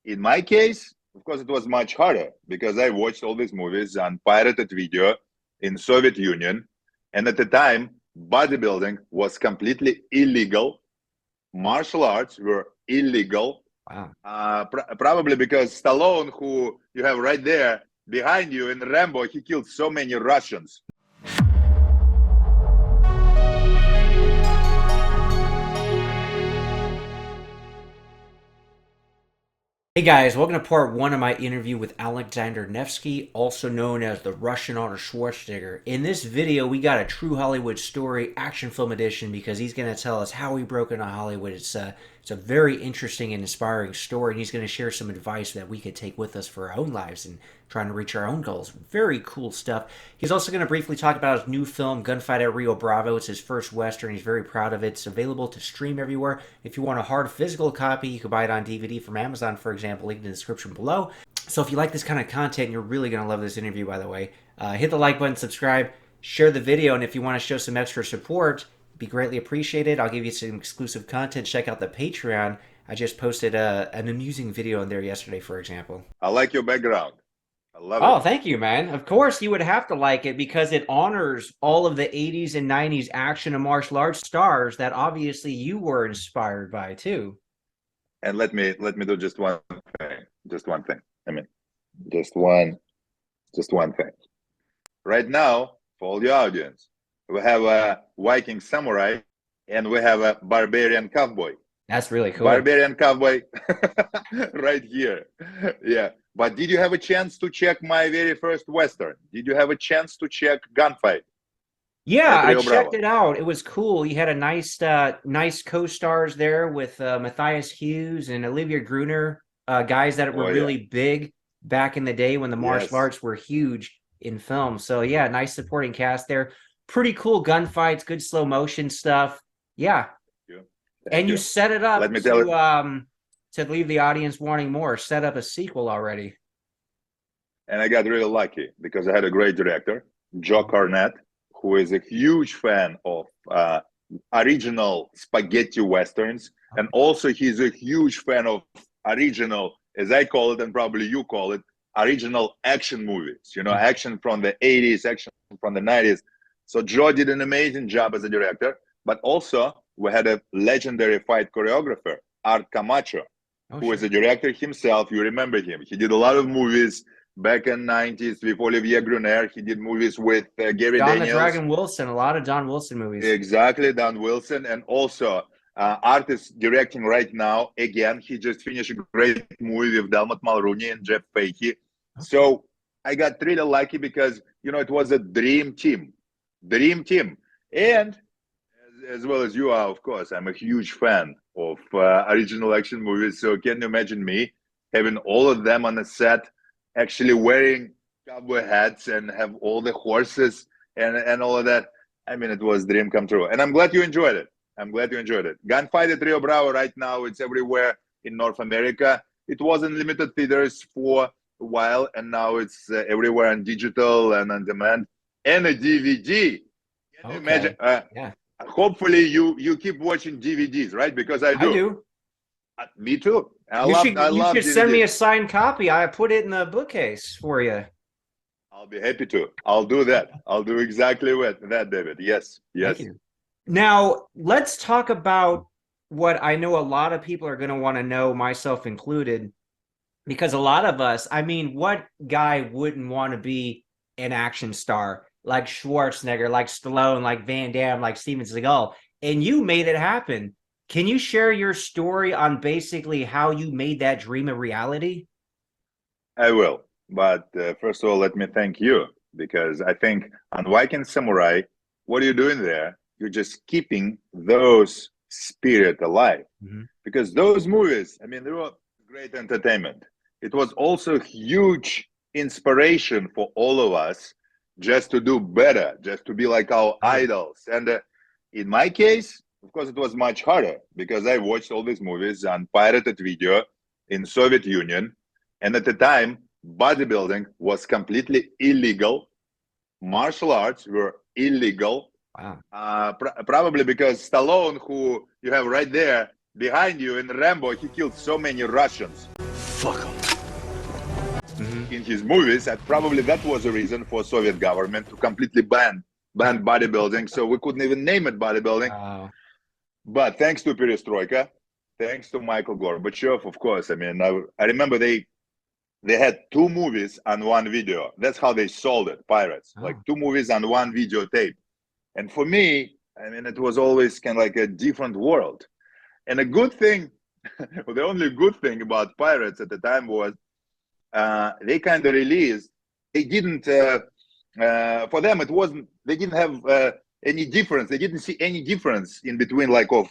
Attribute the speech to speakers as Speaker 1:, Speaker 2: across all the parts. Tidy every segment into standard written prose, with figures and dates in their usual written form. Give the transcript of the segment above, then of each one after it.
Speaker 1: in my case, of course, it was much harder because I watched all these movies on pirated video in Soviet Union. And at the time, bodybuilding was completely illegal. Martial arts were illegal.
Speaker 2: Wow.
Speaker 1: Probably because Stallone, who you have right there behind you in Rambo, he killed so many Russians.
Speaker 2: Hey guys, welcome to part one of my interview with Alexander Nevsky, also known as the Russian Arnold Schwarzenegger. In this video, we got a true Hollywood story, action film edition, because he's going to tell us how he broke into Hollywood. It's a very interesting and inspiring story, and he's going to share some advice that we could take with us for our own lives and trying to reach our own goals. Very cool stuff. He's also going to briefly talk about his new film, Gunfight at Rio Bravo. It's his first Western. He's very proud of it. It's available to stream everywhere. If you want a hard physical copy, you can buy it on DVD from Amazon, for example. Link in the description below. So if you like this kind of content, you're really going to love this interview, by the way. Hit the like button, subscribe, share the video, and if you want to show some extra support, it'd be greatly appreciated. I'll give you some exclusive content. Check out the Patreon. I just posted an amusing video in there yesterday, for example.
Speaker 1: I like your background. I love
Speaker 2: Oh,
Speaker 1: it.
Speaker 2: thank you, man. Of course, you would have to like it because it honors all of the 80s and 90s action and martial arts stars that obviously you were inspired by, too.
Speaker 1: And let me do just one thing. Just one thing. I mean, just one thing. Right now, for all the audience, we have a Viking samurai and we have a barbarian cowboy.
Speaker 2: That's really cool.
Speaker 1: Barbarian cowboy right here. Yeah. But did you have a chance to check my very first Western? Did you have a chance to check Gunfight?
Speaker 2: Yeah, I
Speaker 1: Rio
Speaker 2: checked
Speaker 1: Bravo?
Speaker 2: it out. It was cool. You had a nice co-stars there with Matthias Hughes and Olivia Gruner, guys that were
Speaker 1: Oh, yeah.
Speaker 2: really big back in the day when the martial
Speaker 1: Yes.
Speaker 2: arts were huge in film. So yeah, nice supporting cast there. Pretty cool gunfights, good slow motion stuff. Yeah.
Speaker 1: Thank
Speaker 2: You set it up
Speaker 1: Let me tell you.
Speaker 2: to leave the audience wanting more. Set up a sequel already.
Speaker 1: And I got really lucky because I had a great director, Joe Cornette, who is a huge fan of original spaghetti westerns, and also he's a huge fan of original, as I call it, and probably you call it, original action movies. You know, action from the 80s, action from the 90s. So Joe did an amazing job as a director, but also we had a legendary fight choreographer, Art Camacho, who is a director himself. You remember him. He did a lot of movies back in the 90s with Olivier Gruner. He did movies with Gary
Speaker 2: Don
Speaker 1: Daniels.
Speaker 2: the Dragon Wilson, a lot of Don Wilson movies.
Speaker 1: Exactly, Don Wilson. And also, Art is directing right now. Again, he just finished a great movie with Dermot Mulroney and Jeff Fahey. So I got really lucky because, you know, it was a dream team. And as well as you are, of course, I'm a huge fan of original action movies. So can you imagine me having all of them on the set, actually wearing cowboy hats and have all the horses and all of that? I mean, it was a dream come true. And I'm glad you enjoyed it. Gunfight at Rio Bravo right now, it's everywhere in North America. It was in limited theaters for a while, and now it's everywhere on digital and on demand and a DVD. Can you imagine?
Speaker 2: Yeah.
Speaker 1: Hopefully you keep watching DVDs, right? Because I do. Me too. I love
Speaker 2: you should send me a signed copy. I put it in the bookcase for you.
Speaker 1: I'll be happy to. I'll do that. I'll do exactly that, David. Yes.
Speaker 2: Thank you. Now, let's talk about what I know a lot of people are going to want to know, myself included, because a lot of us, I mean, what guy wouldn't want to be an action star like Schwarzenegger, like Stallone, like Van Damme, like Steven Seagal, and you made it happen. Can you share your story on basically how you made that dream a reality?
Speaker 1: I will. But first of all, let me thank you, because I think on Viking Samurai, what are you doing there? You're just keeping those spirit alive. Because those movies, I mean, they were great entertainment. It was also huge inspiration for all of us just to do better, just to be like our idols. And in my case, of course, it was much harder because I watched all these movies on pirated video in Soviet Union. And at the time, bodybuilding was completely illegal. Martial arts were illegal.
Speaker 2: Wow.
Speaker 1: Probably because Stallone, who you have right there behind you in Rambo, he killed so many Russians.
Speaker 3: fuck him.
Speaker 1: In his movies, and probably that was a reason for Soviet government to completely ban bodybuilding. So we couldn't even name it bodybuilding.
Speaker 2: Wow.
Speaker 1: But thanks to Perestroika, thanks to Michael Gorbachev, of course. I mean, I remember they had 2 movies on one video. That's how they sold it, Pirates.
Speaker 2: Oh.
Speaker 1: Like 2 movies on one videotape. And for me, I mean, it was always kind of like a different world. And a good thing, the only good thing about Pirates at the time was they kind of released, they didn't, for them, it wasn't, they didn't have any difference. They didn't see any difference in between like of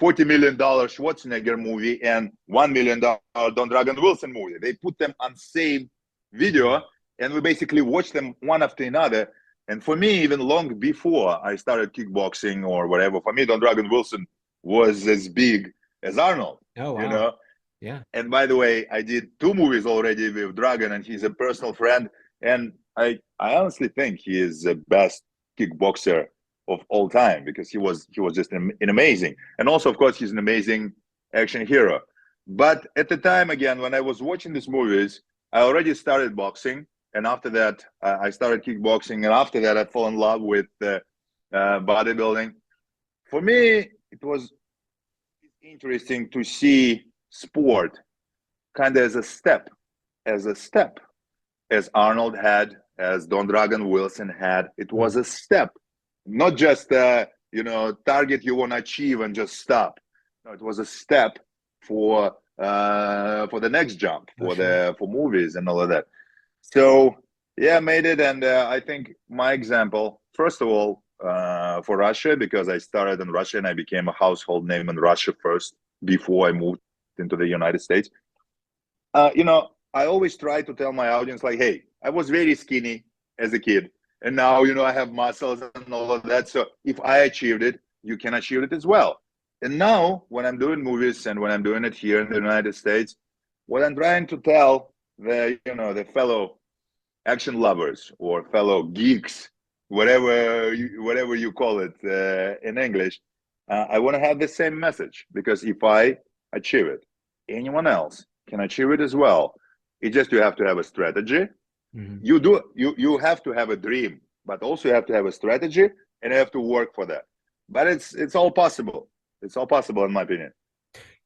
Speaker 1: $40 million Schwarzenegger movie and $1 million Don Dragon Wilson movie. They put them on same video and we basically watched them one after another. And for me, even long before I started kickboxing or whatever, for me, Don Dragon Wilson was as big as Arnold.
Speaker 2: Oh, wow.
Speaker 1: You know?
Speaker 2: Yeah.
Speaker 1: And by the way, I did 2 movies already with Dragon, and he's a personal friend. And I honestly think he is the best kickboxer of all time because he was just an amazing. And also, of course, he's an amazing action hero. But at the time, again, when I was watching these movies, I already started boxing. And after that, I started kickboxing. And after that, I fell in love with bodybuilding. For me, it was interesting to see sport kind of as a step, as Arnold had, as Don Dragon Wilson had. It was a step, not just target you want to achieve and just stop. No, it was a step for the next jump, for movies and all of that. So yeah, I made it. And I think my example, first of all, for Russia, because I started in Russia and I became a household name in Russia first before I moved into the United States. I always try to tell my audience, like, hey, I was very skinny as a kid, and now, I have muscles and all of that. So if I achieved it, you can achieve it as well. And now, when I'm doing movies and when I'm doing it here in the United States, what I'm trying to tell the fellow action lovers or fellow geeks, whatever you call it in English, I want to have the same message, because if I achieve it, anyone else can achieve it as well. It's just you have to have a strategy. You have to have a dream, but also you have to have a strategy and you have to work for that. But it's all possible. It's all possible, in my opinion.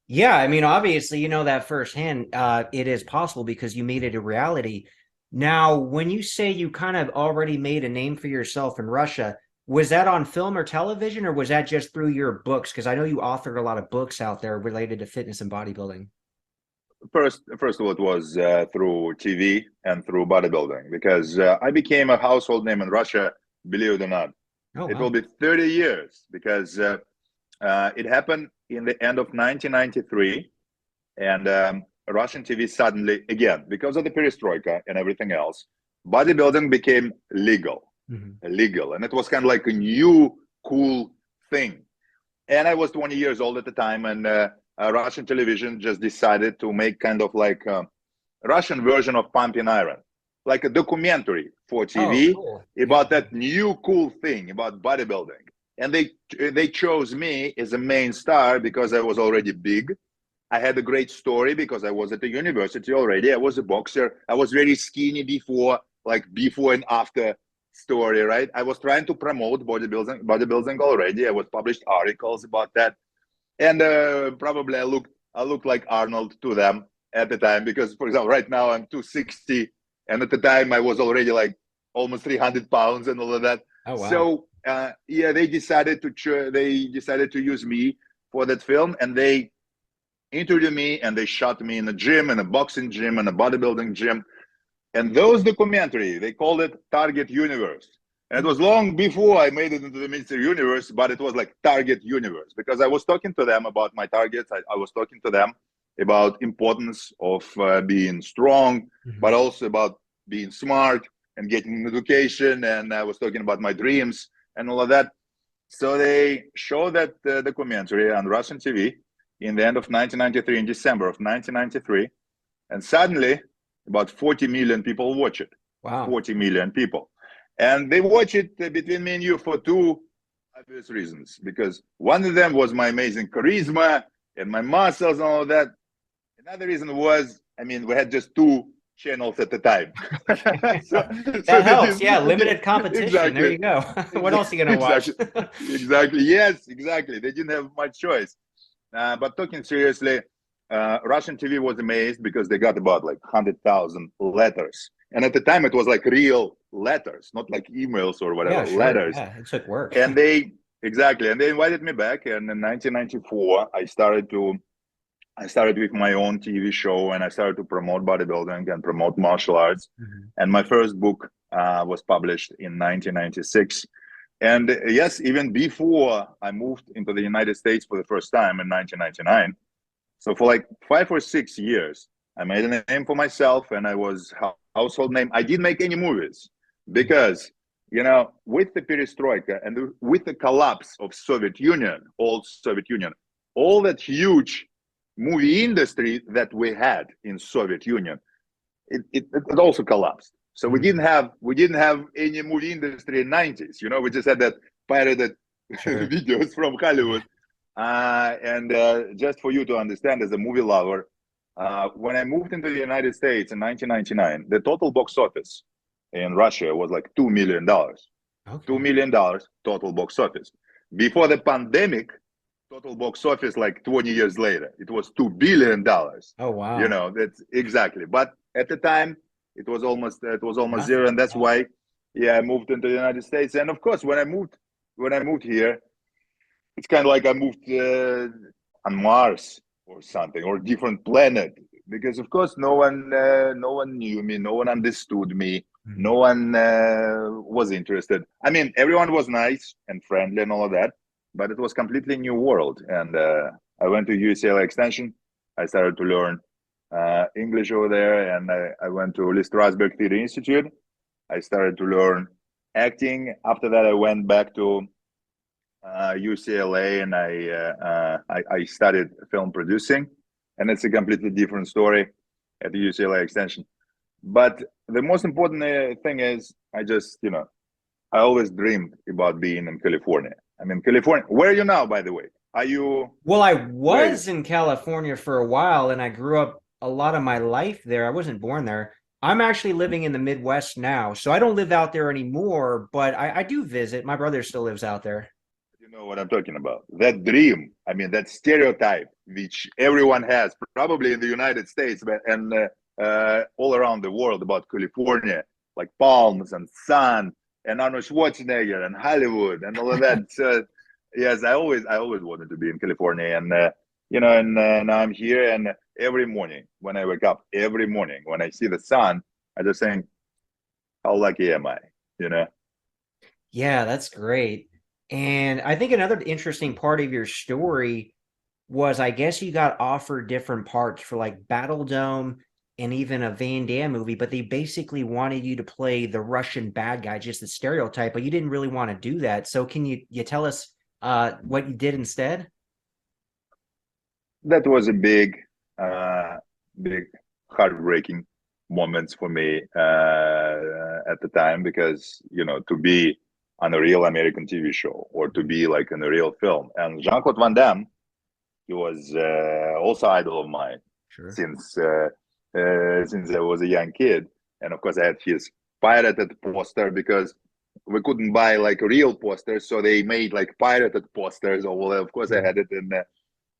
Speaker 2: Yeah, I mean, obviously, that firsthand, it is possible because you made it a reality. Now, when you say you kind of already made a name for yourself in Russia, was that on film or television, or was that just through your books? Because I know you authored a lot of books out there related to fitness and bodybuilding.
Speaker 1: First of all, it was through TV and through bodybuilding, because I became a household name in Russia, believe it or not.
Speaker 2: Oh,
Speaker 1: It
Speaker 2: wow.
Speaker 1: will be 30 years, because it happened in the end of 1993, and Russian TV suddenly, again, because of the perestroika and everything else, bodybuilding became legal, and it was kind of like a new cool thing. And I was 20 years old at the time, and Russian television just decided to make kind of like a Russian version of Pumping Iron, like a documentary for TV about that new cool thing about bodybuilding. And they chose me as a main star because I was already big. I had a great story because I was at the university already. I was a boxer. I was very skinny before and after story, right? I was trying to promote bodybuilding already. I was published articles about that. And probably I look like Arnold to them at the time, because, for example, right now I'm 260, and at the time I was already like almost 300 pounds and all of that.
Speaker 2: Oh, wow.
Speaker 1: So yeah, they decided to use me for that film, and they interviewed me and they shot me in a gym, in a boxing gym, and a bodybuilding gym. And those documentary, they called it Target Universe. And it was long before I made it into the Mr. Universe, but it was like Target Universe, because I was talking to them about my targets. I was talking to them about importance of being strong, but also about being smart and getting an education. And I was talking about my dreams and all of that. So they showed that documentary on Russian TV in the end of 1993, in December of 1993. And suddenly, about 40 million people watch it.
Speaker 2: Wow.
Speaker 1: 40 million people. And they watch it between me and you for 2 obvious reasons. Because one of them was my amazing charisma and my muscles and all that. Another reason was I mean, we had just two channels at the time. so,
Speaker 2: That
Speaker 1: they
Speaker 2: helps.
Speaker 1: didn't,
Speaker 2: Yeah, limited competition. There
Speaker 1: exactly,
Speaker 2: you go. What else are you gonna watch?
Speaker 1: exactly, exactly. Yes, exactly. They didn't have much choice. But talking seriously, Russian TV was amazed because they got about like 100,000 letters. And at the time, it was like real letters, not like emails or
Speaker 2: Yeah,
Speaker 1: whatever,
Speaker 2: sure.
Speaker 1: letters.
Speaker 2: Yeah, it took work.
Speaker 1: And they invited me back. And in 1994, I started with my own TV show and I started to promote bodybuilding and promote martial arts.
Speaker 2: Mhm.
Speaker 1: And my first book was published in 1996. And yes, even before I moved into the United States for the first time in 1999, so for like 5 or 6 years, I made a name for myself and I was household name. I didn't make any movies because, with the perestroika and with the collapse of Soviet Union, old Soviet Union, all that huge movie industry that we had in Soviet Union, it also collapsed. So we didn't
Speaker 2: Mhm.
Speaker 1: have any movie industry in 90s. We just had that pirated
Speaker 2: Sure.
Speaker 1: videos from Hollywood.
Speaker 2: Yeah.
Speaker 1: And just for you to understand, as a movie lover, when I moved into the United States in 1999, the total box office in Russia was like $2 million. $2
Speaker 2: Okay.
Speaker 1: million total box office. Before the pandemic, total box office like 20 years later, it was $2 billion.
Speaker 2: Oh wow.
Speaker 1: That's exactly. But at the time, it was almost zero,
Speaker 2: Nothing.
Speaker 1: and that's
Speaker 2: Yeah.
Speaker 1: why, yeah, I moved into the United States. And of course, when I moved here, it's kind of like I moved on Mars or something, or different planet, because of course no one knew me, no one understood me, no
Speaker 2: Mhm.
Speaker 1: one was interested. I mean, everyone was nice and friendly and all of that, but it was completely new world. And I went to UCLA Extension. I started to learn English over there, and I went to Lee Strasberg Theater Institute. I started to learn acting. After that, I went back to UCLA, and I studied film producing, and it's a completely different story at the UCLA Extension. But the most important thing is, I always dreamed about being in California. I mean, California. Where are you now, by the way? Are you
Speaker 2: Well, I
Speaker 1: where are you?
Speaker 2: was in California for a while and I grew up a lot of my life there. I wasn't born there. I'm actually living in the Midwest now, so I don't live out there anymore, but I do visit. My brother still lives out there.
Speaker 1: You know what I'm talking about? That dream. I mean, that stereotype which everyone has, probably in the United States, and all around the world, about California, like palms and sun and Arnold Schwarzenegger and Hollywood and all of that. So, yes, I always wanted to be in California, and now I'm here. And every morning when I wake up, every morning when I see the sun, I just think, how lucky am I? You know.
Speaker 2: Yeah, that's great. And I think another interesting part of your story was I guess you got offered different parts for like Battle Dome and even a Van Damme movie, but they basically wanted you to play the Russian bad guy, just the stereotype, but you didn't really want to do that. So can you tell us what you did instead?
Speaker 1: That was a big heartbreaking moments for me at the time, because to be on a real American TV show, or to be like in a real film. And Jean-Claude Van Damme, he was also idol of mine
Speaker 2: Sure.
Speaker 1: since I was a young kid. And of course, I had his pirated poster, because we couldn't buy like real posters, so they made like pirated posters. Oh, well, of course, I
Speaker 2: Mhm.
Speaker 1: had it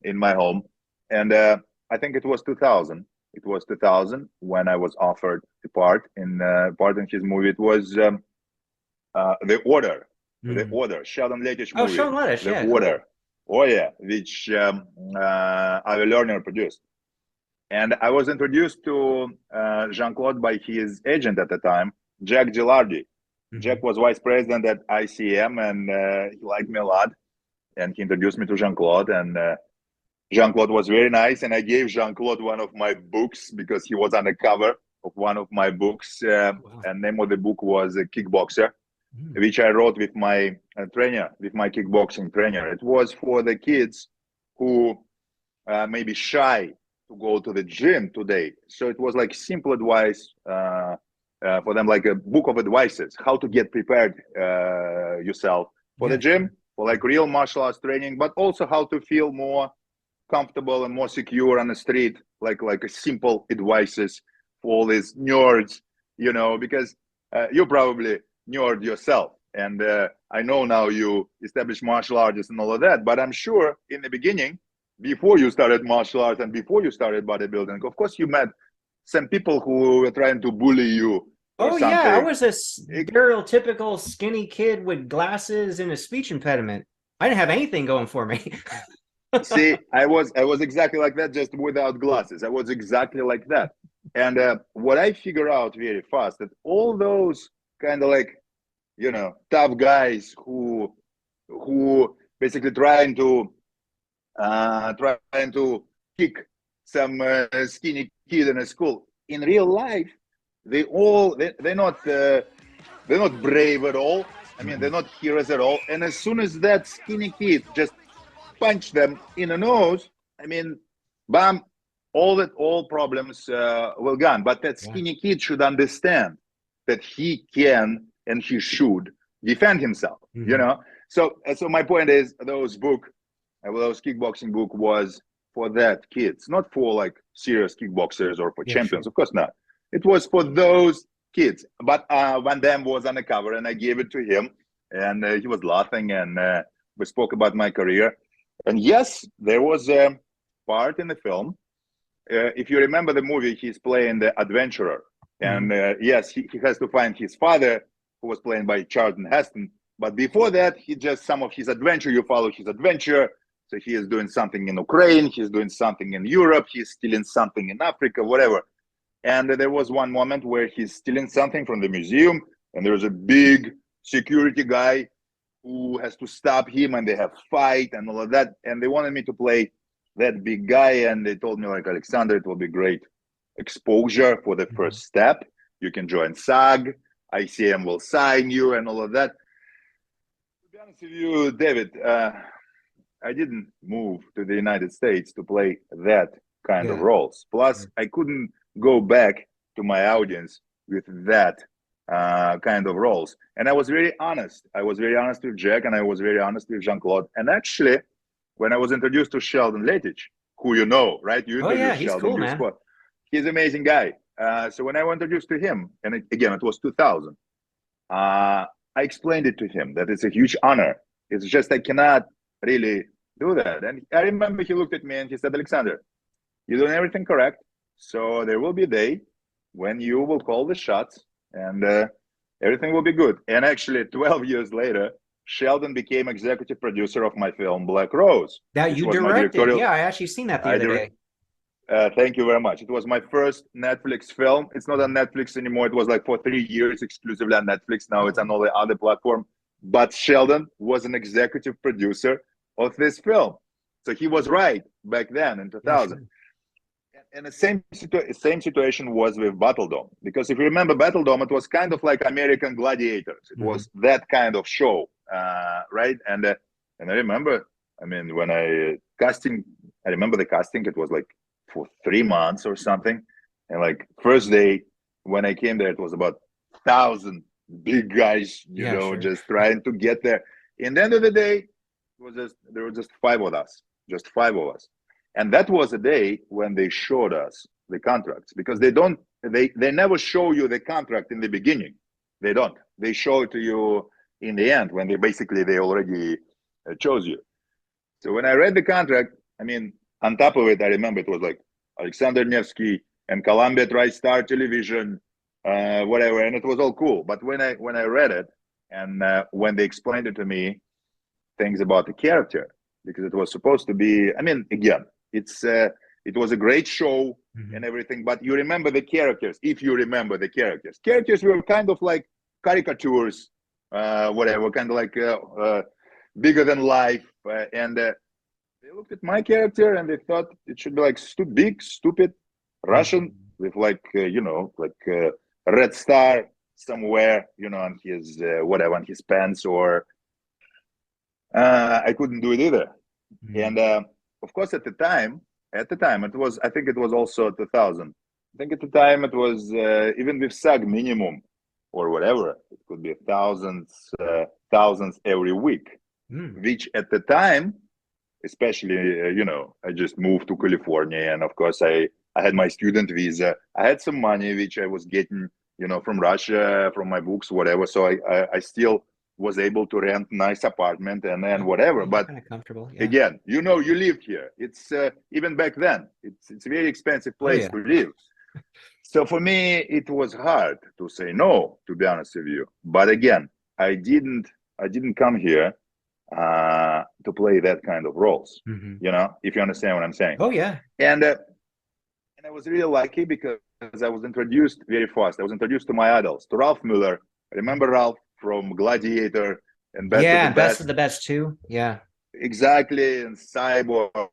Speaker 1: in my home. And I think it was 2000. It was 2000 when I was offered a part in his movie. It was The Order, The
Speaker 2: Mm.
Speaker 1: Order, Sheldon Lettich
Speaker 2: Oh,
Speaker 1: movie,
Speaker 2: Sean Lettish.
Speaker 1: The
Speaker 2: Yeah, cool.
Speaker 1: Order. Oh yeah, which Avi Lerner produced. And I was introduced to Jean-Claude by his agent at the time, Jack Gilardi. Jack
Speaker 2: Mhm.
Speaker 1: was vice president at ICM, and he liked me a lot. And he introduced me to Jean-Claude, and Jean-Claude was very nice, and I gave Jean-Claude one of my books because he was on the cover of one of my books.
Speaker 2: Wow.
Speaker 1: And name of the book was Kickboxer,
Speaker 2: Mm.
Speaker 1: which I wrote with my trainer, with my kickboxing trainer. It was for the kids who may be shy to go to the gym today. So it was like simple advice for them, like a book of advices, how to get prepared yourself for the
Speaker 2: Yeah,
Speaker 1: gym,
Speaker 2: sure.
Speaker 1: for like real martial arts training, but also how to feel more comfortable and more secure on the street like a simple advices for all these nerds, because you probably nerd yourself, and I know now you established martial artists and all of that, but I'm sure in the beginning, before you started martial arts and before you started bodybuilding, of course you met some people who were trying to bully you or
Speaker 2: Oh yeah, I
Speaker 1: something.
Speaker 2: was a stereotypical skinny kid with glasses and a speech impediment. I didn't have anything going for me.
Speaker 1: See, I was exactly like that, just without glasses. I was exactly like that. And what I figure out very fast, that all those kind of like, tough guys who basically trying to kick some skinny kid in a school, in real life, they're not brave at all. I mean, they're not heroes at all. And as soon as that skinny kid just punch them in the nose, I mean, bam, all problems will gone. But that
Speaker 2: Yeah.
Speaker 1: skinny kid should understand that he can and he should defend himself. So my point is, those kickboxing book was for that kids, not for like serious kickboxers or for
Speaker 2: Yeah,
Speaker 1: champions.
Speaker 2: sure.
Speaker 1: Of course not. It was for those kids. But Van Damme was on the cover, and I gave it to him, and he was laughing, and we spoke about my career. And yes, there was a part in the film. If you remember the movie, he's playing the adventurer. And yes, he has to find his father, who was played by Charlton Heston. But before that, some of his adventure, you follow his adventure. So he is doing something in Ukraine, he's doing something in Europe, he's stealing something in Africa, whatever. And there was one moment where he's stealing something from the museum, and there's a big security guy who has to stop him, and they have fight and all of that. And they wanted me to play that big guy, and they told me, like, Alexander, it will be great exposure for the first step. You can join SAG, ICM will sign you, and all of that. To be honest with you, David, I didn't move to the United States to play that kind of roles. Plus, I couldn't go back to my audience with that kind of roles. And I was very honest. I was very honest with Jack, and I was very honest with Jean-Claude. And actually, when I was introduced to Sheldon Lettich, who you know, right? You
Speaker 2: Oh yeah,
Speaker 1: introduced
Speaker 2: he's
Speaker 1: Sheldon,
Speaker 2: cool,
Speaker 1: you
Speaker 2: man.
Speaker 1: spot. He's an amazing guy. So when I was introduced to him, and again, it was 2000, I explained it to him that it's a huge honor. It's just I cannot really do that. And I remember he looked at me and he said, Alexander, you're doing everything correct. So there will be a day when you will call the shots, and everything will be good. And actually, 12 years later, Sheldon became executive producer of my film Black Rose.
Speaker 2: That
Speaker 1: This
Speaker 2: you
Speaker 1: was my
Speaker 2: directed.
Speaker 1: directorial.
Speaker 2: Yeah, I actually seen that the other day.
Speaker 1: Thank you very much. It was my first Netflix film. It's not on Netflix anymore. It was like for 3 years exclusively on Netflix. Now it's on all the other platform. But Sheldon was an executive producer of this film. So he was right back then in 2000.
Speaker 2: Yeah, sure.
Speaker 1: And the same situation was with Battledome. Because if you remember Battledome, it was kind of like American Gladiators. It was that kind of show, right? And I remember, I mean, when I remember the casting, it was like for 3 months or something. And like first day when I came there, it was about 1,000 big guys,
Speaker 2: Sure.
Speaker 1: just trying to get there. In the end of the day, there were just 5 of us, and that was a day when they showed us the contracts, because they never show you the contract in the beginning. They show it to you in the end, when they already chose you. So when I read the contract, I mean, on top of it, I remember it was like Alexander Nevsky and Columbia TriStar Television, whatever, and it was all cool. But when I read it, and when they explained it to me, things about the character, because it was supposed to be, I mean, again, it was a great show and everything, but you remember the characters. If you remember the characters were kind of like caricatures, whatever, kind of like bigger than life, and they looked at my character and they thought it should be like big, stupid Russian with like a red star somewhere, on his whatever, on his pants, or I couldn't do it either. And of course, at the time, it was, I think it was also 2000. I think at the time it was even with SAG minimum or whatever, it could be thousands every week, which at the time, especially, I just moved to California, and of course I I had my student visa. I had some money which I was getting, from Russia, from my books, whatever. So I still was able to rent nice apartment and then whatever. But
Speaker 2: kind of comfortable. Yeah.
Speaker 1: again, you lived here. It's even back then. It's a very expensive place to live. So for me, it was hard to say no, to be honest with you. But again, I didn't come here to play that kind of roles. If you understand what I'm saying.
Speaker 2: Oh yeah.
Speaker 1: And I was really lucky because I was introduced very fast. I was introduced to my idols, to Ralph Miller. Remember Ralph from Gladiator and Best of the Best?
Speaker 2: Best of the Best too. Yeah.
Speaker 1: Exactly, and Cyborg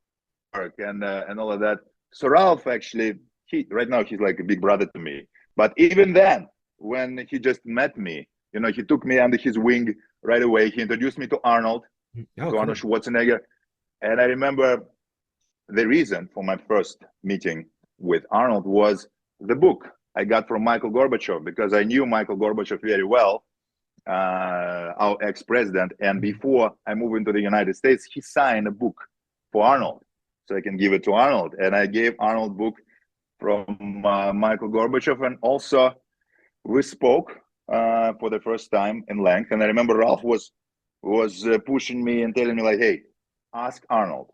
Speaker 1: and all of that. So Ralph actually, right now he's like a big brother to me. But even then, when he just met me, he took me under his wing right away. He introduced me to Arnold, Arnold Schwarzenegger. And I remember the reason for my first meeting with Arnold was the book I got from Michael Gorbachev, because I knew Michael Gorbachev very well, our ex-president. And before I moved into the United States, he signed a book for Arnold, so I can give it to Arnold. And I gave Arnold book from Michael Gorbachev, and also we spoke for the first time in length. And I remember Ralph was pushing me and telling me like, hey, ask Arnold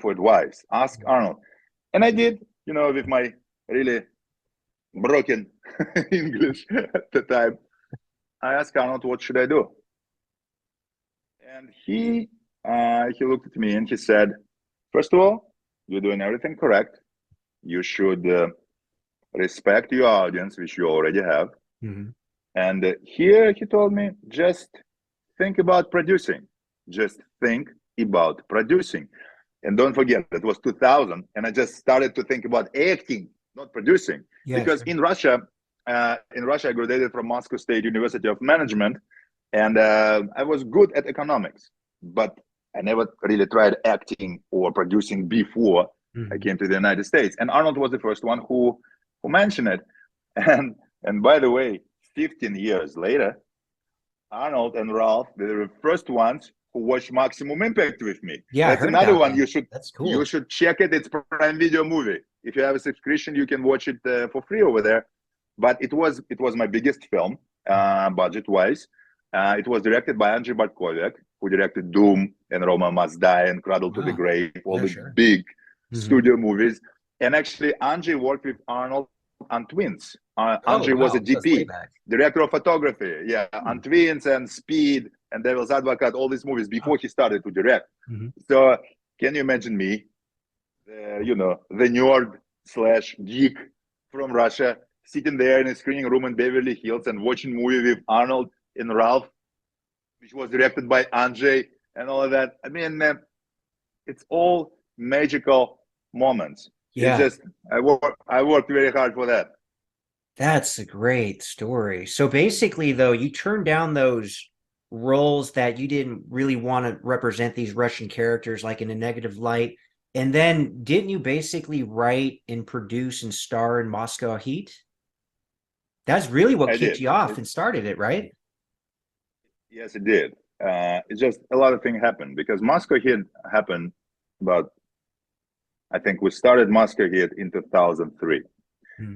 Speaker 1: for advice, ask Arnold. And I did, with my really broken English at the time. I asked Arnold, what should I do? And he looked at me and he said, first of all, you're doing everything correct. You should respect your audience, which you already have. And here he told me, just think about producing. Just think about producing. And don't forget, that was 2000. And I just started to think about acting, not producing. Because in Russia, I graduated from Moscow State University of Management. And I was good at economics. But I never really tried acting or producing before I came to the United States. And Arnold was the first one who mentioned it. And by the way, 15 years later, Arnold and Ralph, they were the first ones who watched Maximum Impact with me.
Speaker 2: Yeah,
Speaker 1: that's another one.
Speaker 2: That's cool.
Speaker 1: You should check it. It's Prime Video movie. If you have a subscription, you can watch it for free over there. But it was my biggest film, budget-wise. It was directed by Andrzej Bartkowiak, who directed Doom and Roma Must Die and Cradle to the Grave, all the big studio movies. And actually, Andrzej worked with Arnold on Twins. Andrzej was a DP, director of photography, on Twins and Speed and Devil's Advocate, all these movies before he started to direct. So can you imagine me, the nerd / geek from Russia, sitting there in a screening room in Beverly Hills and watching movie with Arnold and Ralph, which was directed by Andrzej and all of that. I mean, it's all magical moments. It's just, I worked very hard for that.
Speaker 2: That's a great story. So basically, though, you turned down those roles that you didn't really want to represent these Russian characters like in a negative light. And then didn't you basically write and produce and star in Moscow Heat? That's really what kicked you off and started it, right?
Speaker 1: Yes, it did. It's just a lot of things happened because Moscow Heat happened about, I think we started Moscow Heat in 2003.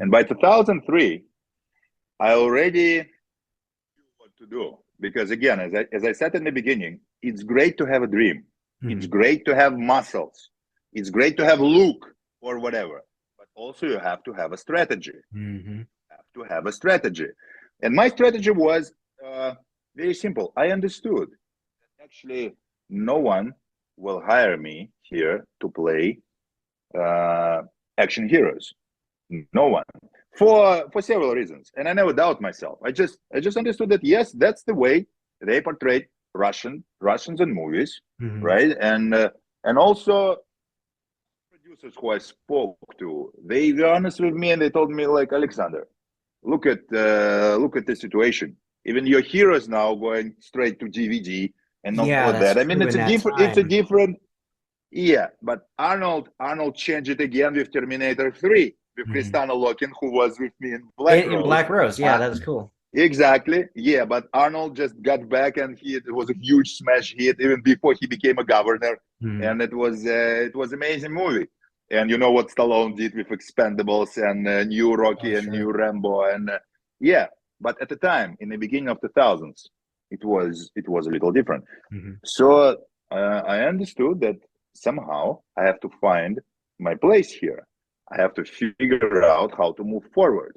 Speaker 1: And by 2003, I already knew what to do. Because again, as I said in the beginning, it's great to have a dream. It's great to have muscles. It's great to have look or whatever. But also you have to have a strategy. You have to have a strategy. And my strategy was very simple. I understood that actually no one will hire me here to play action heroes. No one, for several reasons, and I never doubt myself. I just understood that yes, that's the way they portray Russians in movies, right? And also producers who I spoke to, they were honest with me and they told me like, Alexander, look at the situation. Even your heroes now going straight to DVD and all that. I mean, it's a different. Yeah, but Arnold changed it again with Terminator 3. With Kristana Loken, who was with me in Black Rose.
Speaker 2: In Black Rose, yeah, that was cool.
Speaker 1: Exactly, yeah, but Arnold just got back and it was a huge smash hit even before he became a governor. And it was amazing movie. And you know what Stallone did with Expendables and New
Speaker 2: Oh,
Speaker 1: Rocky and
Speaker 2: sure.
Speaker 1: New Rambo, and yeah. But at the time, in the beginning of the thousands, it was a little different.
Speaker 2: Hmm.
Speaker 1: So I understood that somehow I have to find my place here. I have to figure out how to move forward.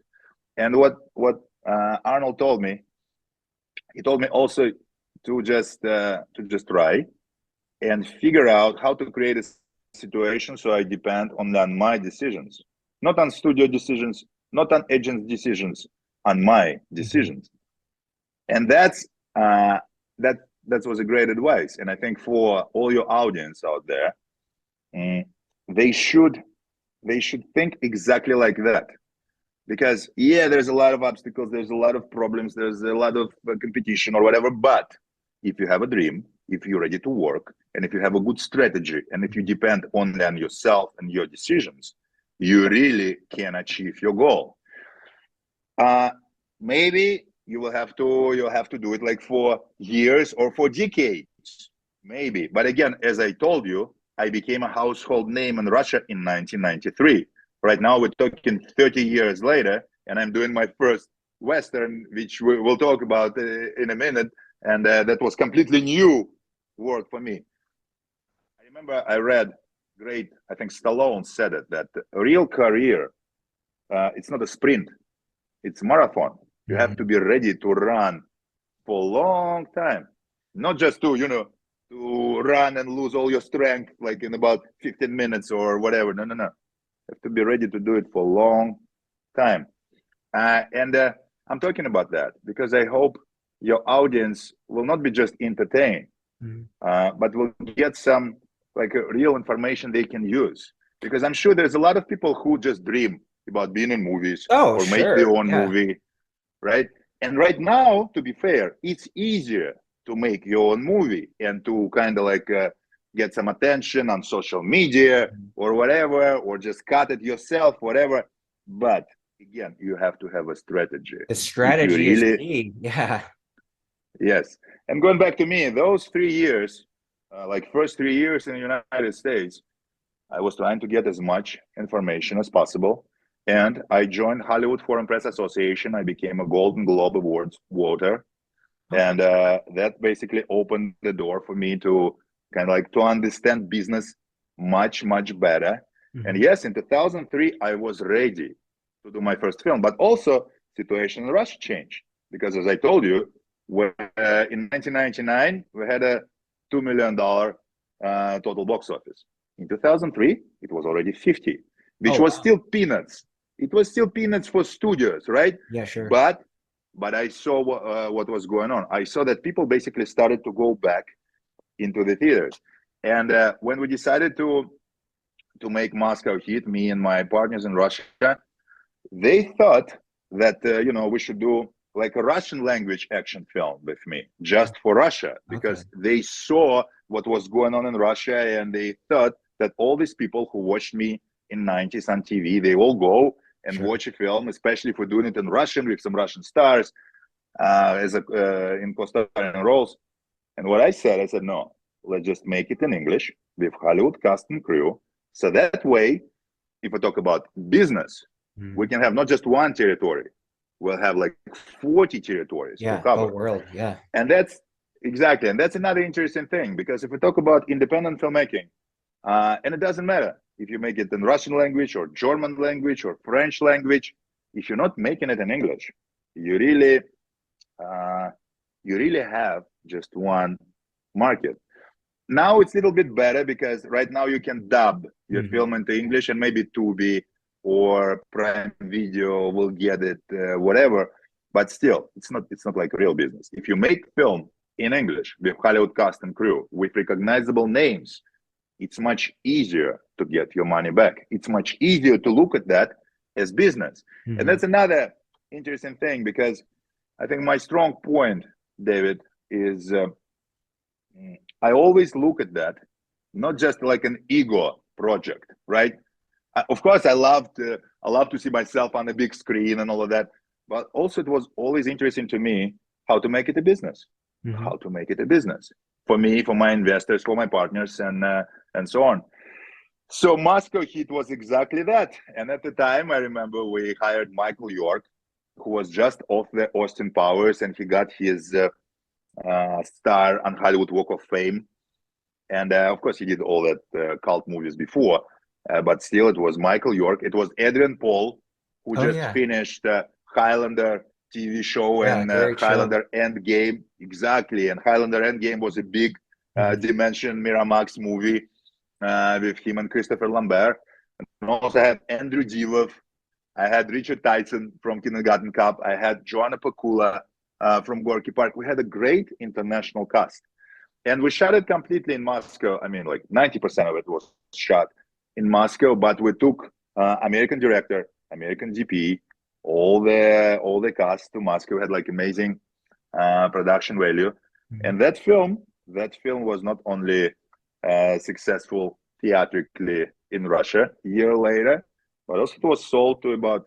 Speaker 1: And what Arnold told me, he told me also to just try and figure out how to create a situation so I depend on my decisions, not on studio decisions, not on agents' decisions, on my
Speaker 2: Hmm.
Speaker 1: decisions. And uh, that that was a great advice. And I think for all your audience out there, mm, they should they should think exactly like that. Because yeah, there's a lot of obstacles, there's a lot of problems, there's a lot of competition or whatever. But if you have a dream, if you're ready to work, and if you have a good strategy, and if you depend only on yourself and your decisions, you really can achieve your goal. uh Maybe you'll have to do it like for years or for decades, maybe. But again, as I told you, I became a household name in Russia in 1993. Right now we're talking 30 years later, and I'm doing my first western, which we'll talk about in a minute. And that was completely new world for me. I remember I read, great, I think Stallone said it, that a real career, it's not a sprint, it's marathon. You have to
Speaker 2: Hmm.
Speaker 1: be ready to run for a long time, not just to run and lose all your strength like in about 15 minutes or whatever. No, no, no. You have to be ready to do it for a long time. And I'm talking about that because I hope your audience will not be just entertained,
Speaker 2: Hmm.
Speaker 1: but will get some like real information they can use. Because I'm sure there's a lot of people who just dream about being in movies
Speaker 2: Oh,
Speaker 1: or make their
Speaker 2: sure.
Speaker 1: own
Speaker 2: Yeah.
Speaker 1: movie, right? And right now, to be fair, it's easier to make your own movie and to kind of like get some attention on social media
Speaker 2: Mhm.
Speaker 1: or whatever, or just cut it yourself, whatever. But again, you have to have a strategy.
Speaker 2: The
Speaker 1: If you
Speaker 2: strategy is
Speaker 1: really,
Speaker 2: key. Yeah.
Speaker 1: yes. And going back to me, those 3 years, like first 3 years in the United States, I was trying to get as much information as possible. And I joined Hollywood Foreign Press Association. I became a Golden Globe Awards voter.
Speaker 2: Okay.
Speaker 1: And that basically opened the door for me to kind of like to understand business much, much better. And
Speaker 2: Hmm.
Speaker 1: yes, in 2003, I was ready to do my first film. But also, situation in Russia changed. Because as I told you, in 1999, we had a $2 million total box office. In 2003, it was already 50, which
Speaker 2: Oh,
Speaker 1: was
Speaker 2: wow.
Speaker 1: still peanuts. It was still peanuts for studios, right?
Speaker 2: Yeah, sure.
Speaker 1: But I saw what was going on. I saw that people basically started to go back into the theaters. And when we decided to make Moscow Heat, me and my partners in Russia, they thought that we should do like a Russian language action film with me just for Russia,
Speaker 2: Okay.
Speaker 1: because they saw what was going on in Russia, and they thought that all these people who watched me in 90s on TV, they will go and
Speaker 2: Sure.
Speaker 1: watch a film, especially if we're doing it in Russian with some Russian stars, as a in co-starring roles. And what I said no, let's just make it in English with Hollywood cast and crew, so that way, if we talk about business, we
Speaker 2: Mhm.
Speaker 1: can have not just one territory, we'll have like 40 territories to
Speaker 2: Yeah. Oh,
Speaker 1: cover.
Speaker 2: world. Yeah.
Speaker 1: And that's exactly, and that's another interesting thing, because if we talk about independent filmmaking, and it doesn't matter if you make it in Russian language or German language or French language, if you're not making it in English, you really, uh, you really have just one market. Now it's a little bit better because right now you can dub your
Speaker 2: Hmm.
Speaker 1: film into English, and maybe Tubi or Prime Video will get it, whatever. But still, it's not like real business. If you make film in English with Hollywood cast and crew with recognizable names, it's much easier to get your money back. It's much easier to look at that as business. And
Speaker 2: Hmm.
Speaker 1: that's another interesting thing, because I think my strong point, David, is I always look at that not just like an ego project, right? Of course, I love to see myself on the big screen and all of that, but also it was always interesting to me how to make it a business,
Speaker 2: Hmm.
Speaker 1: how to make it a business for me, for my investors, for my partners, and so on. So Moscow Heat was exactly that. And at the time, I remember we hired Michael York, who was just off the Austin Powers, and he got his star on Hollywood Walk of Fame. And of course, he did all that cult movies before, but still, it was Michael York. It was Adrian Paul, who
Speaker 2: Oh
Speaker 1: just
Speaker 2: yeah.
Speaker 1: finished Highlander TV show
Speaker 2: Yeah,
Speaker 1: and
Speaker 2: great show.
Speaker 1: Highlander Endgame. Exactly. And Highlander Endgame was a big Dimension Miramax movie with him and Christopher Lambert. And also I had Andrew Divoff. I had Richard Tyson from Kindergarten Cop. I had Joanna Pakula from Gorky Park. We had a great international cast. And we shot it completely in Moscow. I mean, like 90% of it was shot in Moscow, but we took American director, American DP, all the cast to Moscow. We had like amazing production value. And that film was not only successful theatrically in Russia a year later, but also it was sold to about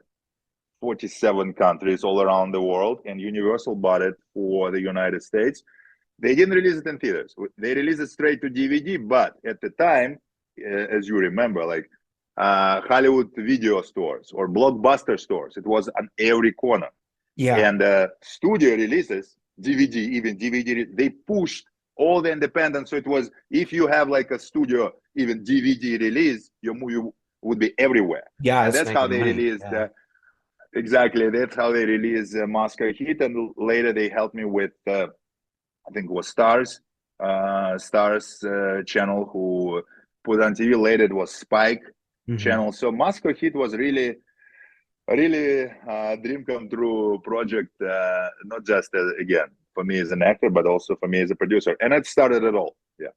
Speaker 1: 47 countries all around the world, and Universal bought it for the United States. They didn't release it in theaters. They released it straight to DVD, but at the time, as you remember, like Hollywood video stores or blockbuster stores, it was on every corner.
Speaker 2: Yeah.
Speaker 1: And studio releases, DVD, even DVD, they pushed all the independents. So it was, if you have like a studio, even DVD release, your movie would be everywhere.
Speaker 2: Yeah,
Speaker 1: And
Speaker 2: it's
Speaker 1: that's how
Speaker 2: making
Speaker 1: they
Speaker 2: money.
Speaker 1: released,
Speaker 2: Yeah.
Speaker 1: exactly, that's how they released Moscow Heat. And later they helped me with, I think it was Stars channel who put on TV. Later it was Spike channel. So Moscow Heat was really dream come true project, not just again for me as an actor, but also for me as a producer. And it started it all. Yeah.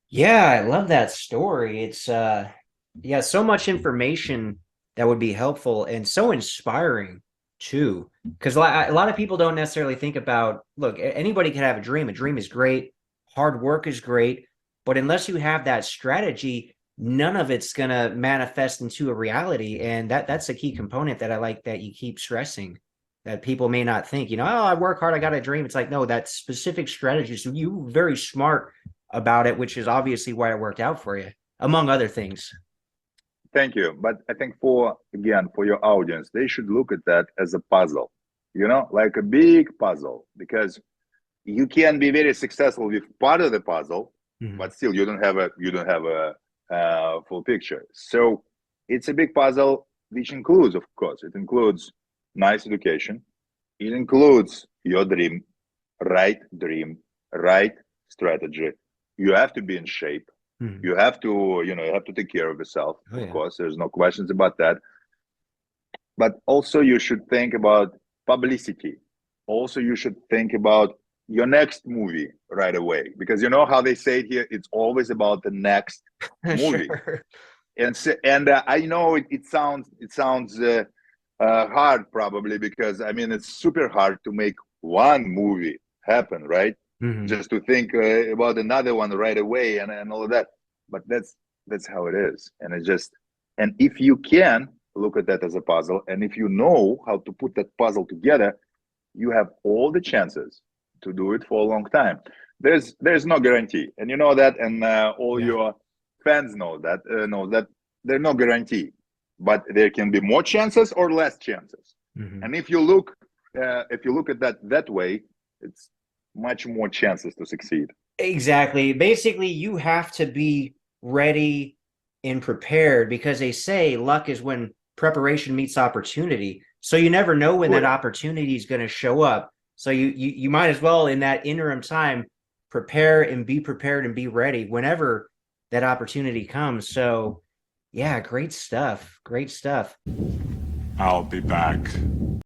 Speaker 2: Yeah, I love that story. It's yeah, so much information that would be helpful and so inspiring too. Because a lot of people don't necessarily think about, look, anybody can have a dream. A dream is great, hard work is great, but unless you have that strategy, none of it's gonna manifest into a reality. And that's a key component that I like that you keep stressing. That people may not think, oh, I work hard, I got a dream. It's like, no, that specific strategy. So you very smart about it, which is obviously why it worked out for you, among other things.
Speaker 1: Thank you. But I think for your audience, they should look at that as a puzzle, like a big puzzle, because you can be very successful with part of the puzzle, but still you don't have a full picture. So it's a big puzzle, which includes, of course, it includes nice education. It includes your dream, right strategy. You have to be in shape. You have to, you have to take care of yourself.
Speaker 2: Oh,
Speaker 1: Of
Speaker 2: yeah.
Speaker 1: course, there's no questions about that. But also you should think about publicity. Also, you should think about your next movie right away, because you know how they say it here, it's always about the next movie.
Speaker 2: Sure.
Speaker 1: And I know it sounds hard probably, because I mean it's super hard to make one movie happen, right? Just to think about another one right away and all of that. But that's how it is, and if you can look at that as a puzzle, and if you know how to put that puzzle together, you have all the chances to do it for a long time. There's no guarantee, and you know that, and all
Speaker 2: Yeah.
Speaker 1: your fans know that there's no guarantee, but there can be more chances or less chances. And if you look at that way, it's much more chances to succeed.
Speaker 2: Exactly. Basically, you have to be ready and prepared, because they say luck is when preparation meets opportunity. So you never know when that
Speaker 1: Absolutely.
Speaker 2: opportunity is going to show up. So you might as well, in that interim time, prepare and be prepared and be ready whenever that opportunity comes. So yeah, great stuff. Great stuff.
Speaker 3: I'll be back.